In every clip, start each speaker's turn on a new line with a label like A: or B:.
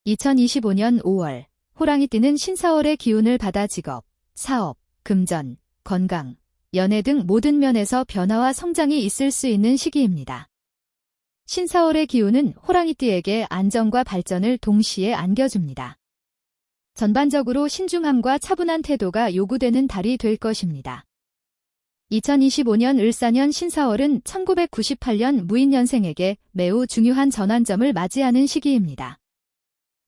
A: 2025년 5월, 호랑이띠는 신사월의 기운을 받아 직업, 사업, 금전, 건강, 연애 등 모든 면에서 변화와 성장이 있을 수 있는 시기입니다. 신사월의 기운은 호랑이띠에게 안정과 발전을 동시에 안겨줍니다. 전반적으로 신중함과 차분한 태도가 요구되는 달이 될 것입니다. 2025년 을사년 신사월은 1998년 무인년생에게 매우 중요한 전환점을 맞이하는 시기입니다.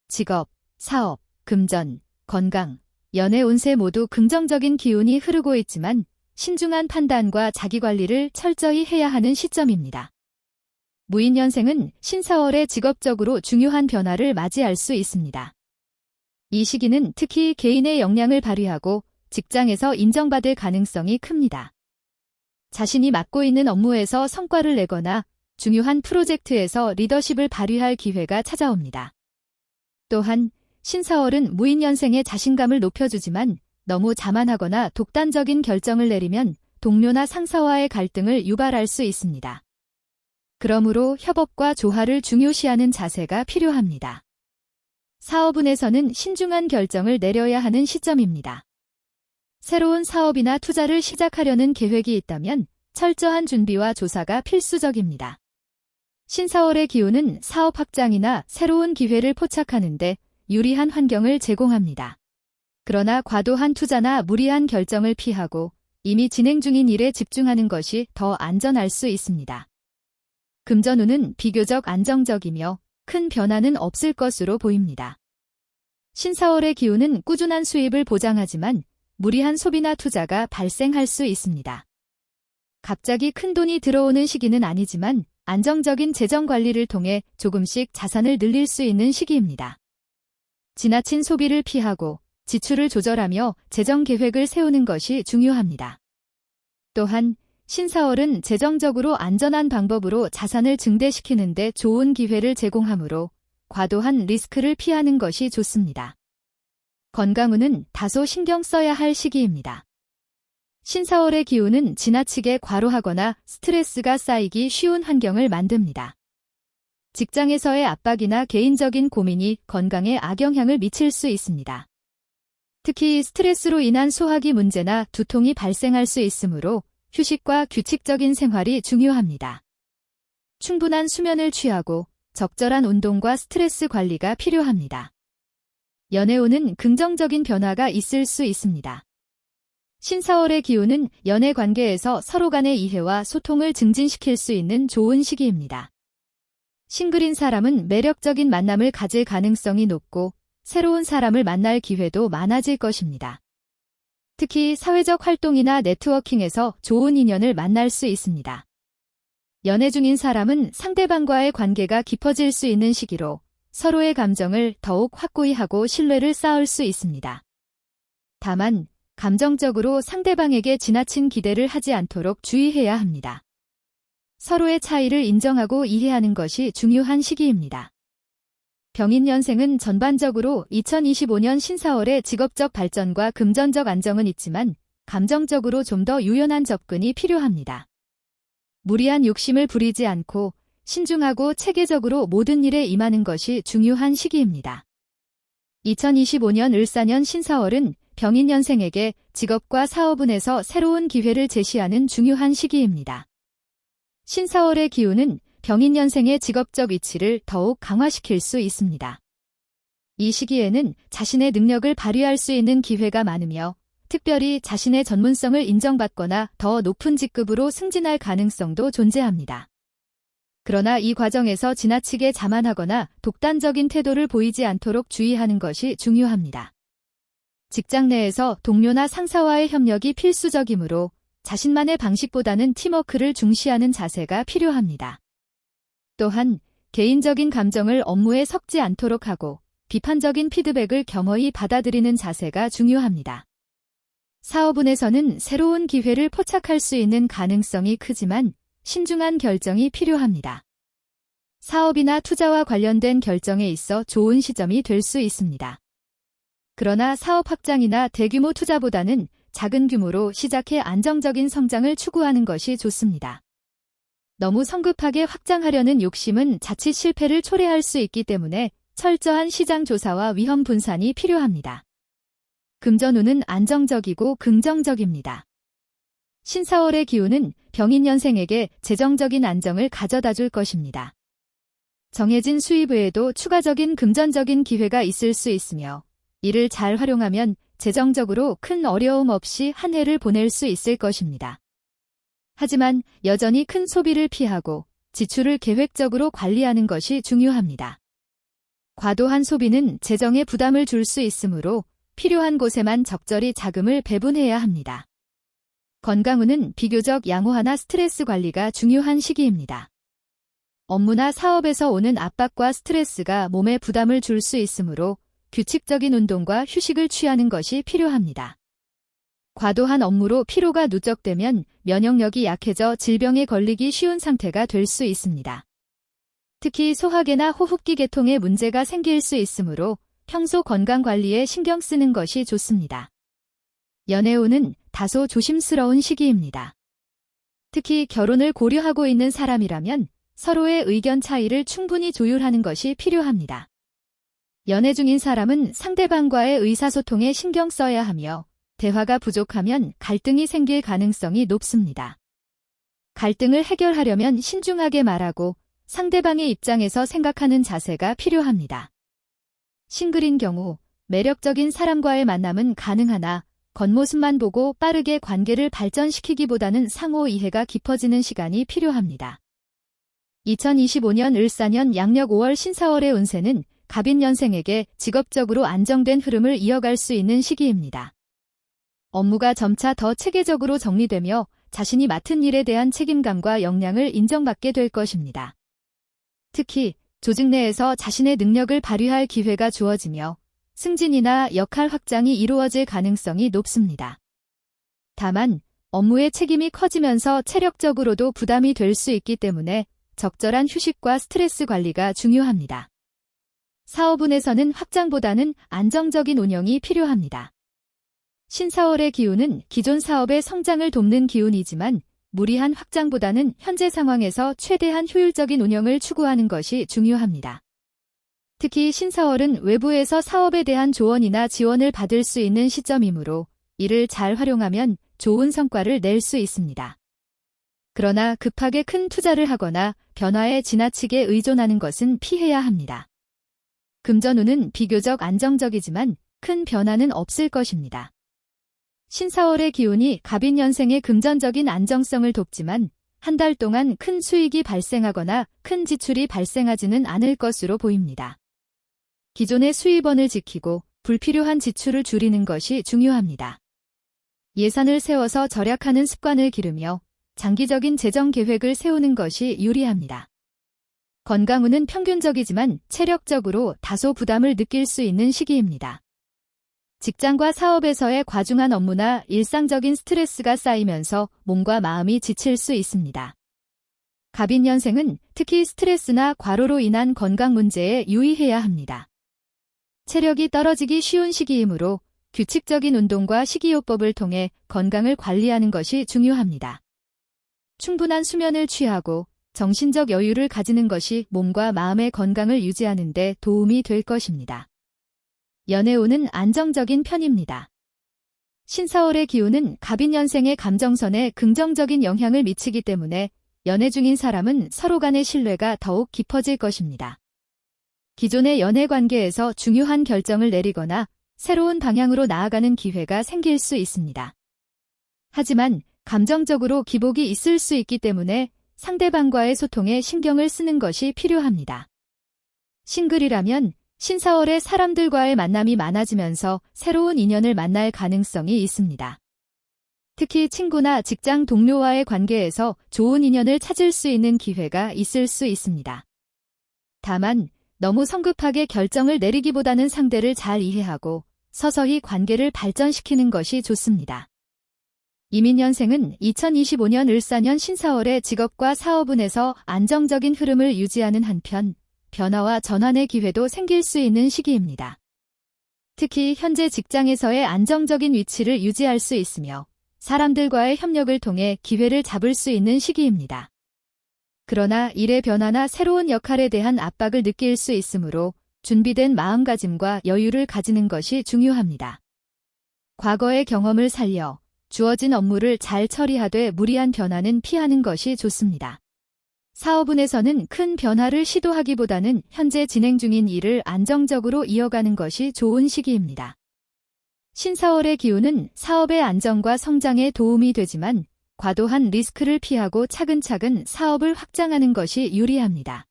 A: 직업, 사업, 금전, 건강, 연애 운세 모두 긍정적인 기운이 흐르고 있지만 신중한 판단과 자기관리를 철저히 해야 하는 시점입니다. 무인년생은 신사월에 직업적으로 중요한 변화를 맞이할 수 있습니다. 이 시기는 특히 개인의 역량을 발휘하고 직장에서 인정받을 가능성이 큽니다. 자신이 맡고 있는 업무에서 성과를 내거나 중요한 프로젝트에서 리더십을 발휘할 기회가 찾아옵니다. 또한 신사월은 무인년생의 자신감을 높여주지만 너무 자만하거나 독단적인 결정을 내리면 동료나 상사와의 갈등을 유발할 수 있습니다. 그러므로 협업과 조화를 중요시하는 자세가 필요합니다. 사업운에서는 신중한 결정을 내려야 하는 시점입니다. 새로운 사업이나 투자를 시작하려는 계획이 있다면 철저한 준비와 조사가 필수적입니다. 신사월의 기운은 사업 확장이나 새로운 기회를 포착하는 데 유리한 환경을 제공합니다. 그러나 과도한 투자나 무리한 결정을 피하고 이미 진행 중인 일에 집중하는 것이 더 안전할 수 있습니다. 금전운은 비교적 안정적이며 큰 변화는 없을 것으로 보입니다. 신사월의 기운은 꾸준한 수입을 보장하지만 무리한 소비나 투자가 발생할 수 있습니다. 갑자기 큰 돈이 들어오는 시기는 아니지만 안정적인 재정 관리를 통해 조금씩 자산을 늘릴 수 있는 시기입니다. 지나친 소비를 피하고 지출을 조절하며 재정 계획을 세우는 것이 중요합니다. 또한 신사월은 재정적으로 안전한 방법으로 자산을 증대시키는 데 좋은 기회를 제공하므로 과도한 리스크를 피하는 것이 좋습니다. 건강운은 다소 신경 써야 할 시기입니다. 신사월의 기운은 지나치게 과로하거나 스트레스가 쌓이기 쉬운 환경을 만듭니다. 직장에서의 압박이나 개인적인 고민이 건강에 악영향을 미칠 수 있습니다. 특히 스트레스로 인한 소화기 문제나 두통이 발생할 수 있으므로 휴식과 규칙적인 생활이 중요합니다. 충분한 수면을 취하고 적절한 운동과 스트레스 관리가 필요합니다. 연애운은 긍정적인 변화가 있을 수 있습니다. 신사월의 기운은 연애 관계에서 서로 간의 이해와 소통을 증진시킬 수 있는 좋은 시기입니다. 싱글인 사람은 매력적인 만남을 가질 가능성이 높고 새로운 사람을 만날 기회도 많아질 것입니다. 특히 사회적 활동이나 네트워킹에서 좋은 인연을 만날 수 있습니다. 연애 중인 사람은 상대방과의 관계가 깊어질 수 있는 시기로 서로의 감정을 더욱 확고히 하고 신뢰를 쌓을 수 있습니다. 다만 감정적으로 상대방에게 지나친 기대를 하지 않도록 주의해야 합니다. 서로의 차이를 인정하고 이해하는 것이 중요한 시기입니다. 병인년생은 전반적으로 2025년 신사월의 직업적 발전과 금전적 안정은 있지만 감정적으로 좀 더 유연한 접근이 필요합니다. 무리한 욕심을 부리지 않고 신중하고 체계적으로 모든 일에 임하는 것이 중요한 시기입니다. 2025년 을사년 신사월은 병인년생에게 직업과 사업운에서 새로운 기회를 제시하는 중요한 시기입니다. 신사월의 기운은 병인년생의 직업적 위치를 더욱 강화시킬 수 있습니다. 이 시기에는 자신의 능력을 발휘할 수 있는 기회가 많으며 특별히 자신의 전문성을 인정받거나 더 높은 직급으로 승진할 가능성도 존재합니다. 그러나 이 과정에서 지나치게 자만하거나 독단적인 태도를 보이지 않도록 주의하는 것이 중요합니다. 직장 내에서 동료나 상사와의 협력이 필수적이므로 자신만의 방식보다는 팀워크를 중시하는 자세가 필요합니다. 또한 개인적인 감정을 업무에 섞지 않도록 하고 비판적인 피드백을 겸허히 받아들이는 자세가 중요합니다. 사업운에서는 새로운 기회를 포착할 수 있는 가능성이 크지만 신중한 결정이 필요합니다. 사업이나 투자와 관련된 결정에 있어 좋은 시점이 될 수 있습니다. 그러나 사업 확장이나 대규모 투자보다는 작은 규모로 시작해 안정적인 성장을 추구하는 것이 좋습니다. 너무 성급하게 확장하려는 욕심은 자칫 실패를 초래할 수 있기 때문에 철저한 시장 조사와 위험 분산이 필요합니다. 금전운은 안정적이고 긍정적입니다. 신사월의 기운은 병인년생에게 재정적인 안정을 가져다 줄 것입니다. 정해진 수입 외에도 추가적인 금전적인 기회가 있을 수 있으며 이를 잘 활용하면 재정적으로 큰 어려움 없이 한 해를 보낼 수 있을 것입니다. 하지만 여전히 큰 소비를 피하고 지출을 계획적으로 관리하는 것이 중요합니다. 과도한 소비는 재정에 부담을 줄 수 있으므로 필요한 곳에만 적절히 자금을 배분해야 합니다. 건강운은 비교적 양호하나 스트레스 관리가 중요한 시기입니다. 업무나 사업에서 오는 압박과 스트레스가 몸에 부담을 줄 수 있으므로 규칙적인 운동과 휴식을 취하는 것이 필요합니다. 과도한 업무로 피로가 누적되면 면역력이 약해져 질병에 걸리기 쉬운 상태가 될 수 있습니다. 특히 소화계나 호흡기 계통에 문제가 생길 수 있으므로 평소 건강관리에 신경 쓰는 것이 좋습니다. 연애운은 다소 조심스러운 시기입니다. 특히 결혼을 고려하고 있는 사람이라면 서로의 의견 차이를 충분히 조율하는 것이 필요합니다. 연애 중인 사람은 상대방과의 의사소통에 신경 써야 하며 대화가 부족하면 갈등이 생길 가능성이 높습니다. 갈등을 해결하려면 신중하게 말하고 상대방의 입장에서 생각하는 자세가 필요합니다. 싱글인 경우 매력적인 사람과의 만남은 가능하나 겉모습만 보고 빠르게 관계를 발전시키기보다는 상호 이해가 깊어지는 시간이 필요합니다. 2025년 을사년 양력 5월 신사월의 운세는 갑인년생에게 직업적으로 안정된 흐름을 이어갈 수 있는 시기입니다. 업무가 점차 더 체계적으로 정리되며 자신이 맡은 일에 대한 책임감과 역량을 인정받게 될 것입니다. 특히 조직 내에서 자신의 능력을 발휘할 기회가 주어지며 승진이나 역할 확장이 이루어질 가능성이 높습니다. 다만 업무의 책임이 커지면서 체력적으로도 부담이 될 수 있기 때문에 적절한 휴식과 스트레스 관리가 중요합니다. 사업운에서는 확장보다는 안정적인 운영이 필요합니다. 신사월의 기운은 기존 사업의 성장을 돕는 기운이지만 무리한 확장보다는 현재 상황에서 최대한 효율적인 운영을 추구하는 것이 중요합니다. 특히 신사월은 외부에서 사업에 대한 조언이나 지원을 받을 수 있는 시점이므로 이를 잘 활용하면 좋은 성과를 낼 수 있습니다. 그러나 급하게 큰 투자를 하거나 변화에 지나치게 의존하는 것은 피해야 합니다. 금전운은 비교적 안정적이지만 큰 변화는 없을 것입니다. 신사월의 기운이 갑인년생의 금전적인 안정성을 돕지만 한 달 동안 큰 수익이 발생하거나 큰 지출이 발생하지는 않을 것으로 보입니다. 기존의 수입원을 지키고 불필요한 지출을 줄이는 것이 중요합니다. 예산을 세워서 절약하는 습관을 기르며 장기적인 재정 계획을 세우는 것이 유리합니다. 건강운은 평균적이지만 체력적으로 다소 부담을 느낄 수 있는 시기입니다. 직장과 사업에서의 과중한 업무나 일상적인 스트레스가 쌓이면서 몸과 마음이 지칠 수 있습니다. 갑인년생은 특히 스트레스나 과로로 인한 건강 문제에 유의해야 합니다. 체력이 떨어지기 쉬운 시기이므로 규칙적인 운동과 식이요법을 통해 건강을 관리하는 것이 중요합니다. 충분한 수면을 취하고 정신적 여유를 가지는 것이 몸과 마음의 건강을 유지하는 데 도움이 될 것입니다. 연애운은 안정적인 편입니다. 신사월의 기운은 갑인년생의 감정선에 긍정적인 영향을 미치기 때문에 연애 중인 사람은 서로 간의 신뢰가 더욱 깊어질 것입니다. 기존의 연애 관계에서 중요한 결정을 내리거나 새로운 방향으로 나아가는 기회가 생길 수 있습니다. 하지만 감정적으로 기복이 있을 수 있기 때문에 상대방과의 소통에 신경을 쓰는 것이 필요합니다. 싱글이라면 신사월에 사람들과의 만남이 많아지면서 새로운 인연을 만날 가능성이 있습니다. 특히 친구나 직장 동료와의 관계에서 좋은 인연을 찾을 수 있는 기회가 있을 수 있습니다. 다만 너무 성급하게 결정을 내리기보다는 상대를 잘 이해하고 서서히 관계를 발전시키는 것이 좋습니다. 이민년생은 2025년 을사년 신사월의 직업과 사업운에서 안정적인 흐름을 유지하는 한편 변화와 전환의 기회도 생길 수 있는 시기입니다. 특히 현재 직장에서의 안정적인 위치를 유지할 수 있으며 사람들과의 협력을 통해 기회를 잡을 수 있는 시기입니다. 그러나 일의 변화나 새로운 역할에 대한 압박을 느낄 수 있으므로 준비된 마음가짐과 여유를 가지는 것이 중요합니다. 과거의 경험을 살려 주어진 업무를 잘 처리하되 무리한 변화는 피하는 것이 좋습니다. 사업운에서는 큰 변화를 시도하기보다는 현재 진행 중인 일을 안정적으로 이어가는 것이 좋은 시기입니다. 신사월의 기운은 사업의 안정과 성장에 도움이 되지만 과도한 리스크를 피하고 차근차근 사업을 확장하는 것이 유리합니다.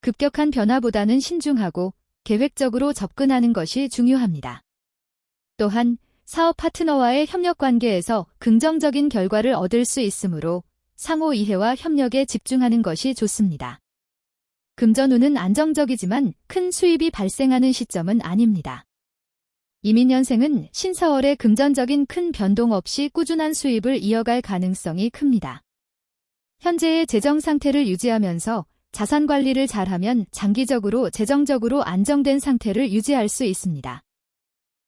A: 급격한 변화보다는 신중하고 계획적으로 접근하는 것이 중요합니다. 또한 사업 파트너와의 협력 관계에서 긍정적인 결과를 얻을 수 있으므로 상호 이해와 협력에 집중하는 것이 좋습니다. 금전운은 안정적이지만 큰 수입이 발생하는 시점은 아닙니다. 이민년생은 신사월의 금전적인 큰 변동 없이 꾸준한 수입을 이어갈 가능성이 큽니다. 현재의 재정 상태를 유지하면서 자산 관리를 잘하면 장기적으로 재정적으로 안정된 상태를 유지할 수 있습니다.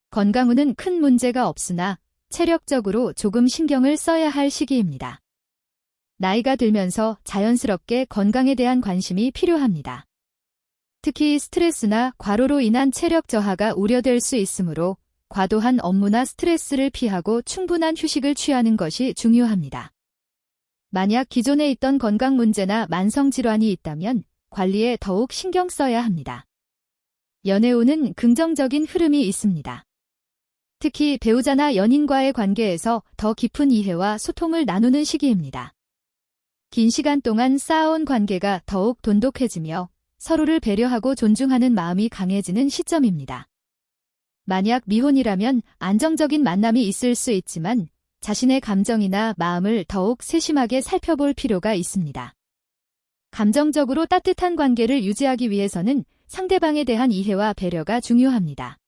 A: 건강운은 큰 문제가 없으나 체력적으로 조금 신경을 써야 할 시기입니다. 나이가 들면서 자연스럽게 건강에 대한 관심이 필요합니다. 특히 스트레스나 과로로 인한 체력 저하가 우려될 수 있으므로 과도한 업무나 스트레스를 피하고 충분한 휴식을 취하는 것이 중요합니다. 만약 기존에 있던 건강 문제나 만성 질환이 있다면 관리에 더욱 신경 써야 합니다. 연애운은 긍정적인 흐름이 있습니다. 특히 배우자나 연인과의 관계에서 더 깊은 이해와 소통을 나누는 시기입니다. 긴 시간 동안 쌓아온 관계가 더욱 돈독해지며 서로를 배려하고 존중하는 마음이 강해지는 시점입니다. 만약 미혼이라면 안정적인 만남이 있을 수 있지만 자신의 감정이나 마음을 더욱 세심하게 살펴볼 필요가 있습니다. 감정적으로 따뜻한 관계를 유지하기 위해서는 상대방에 대한 이해와 배려가 중요합니다.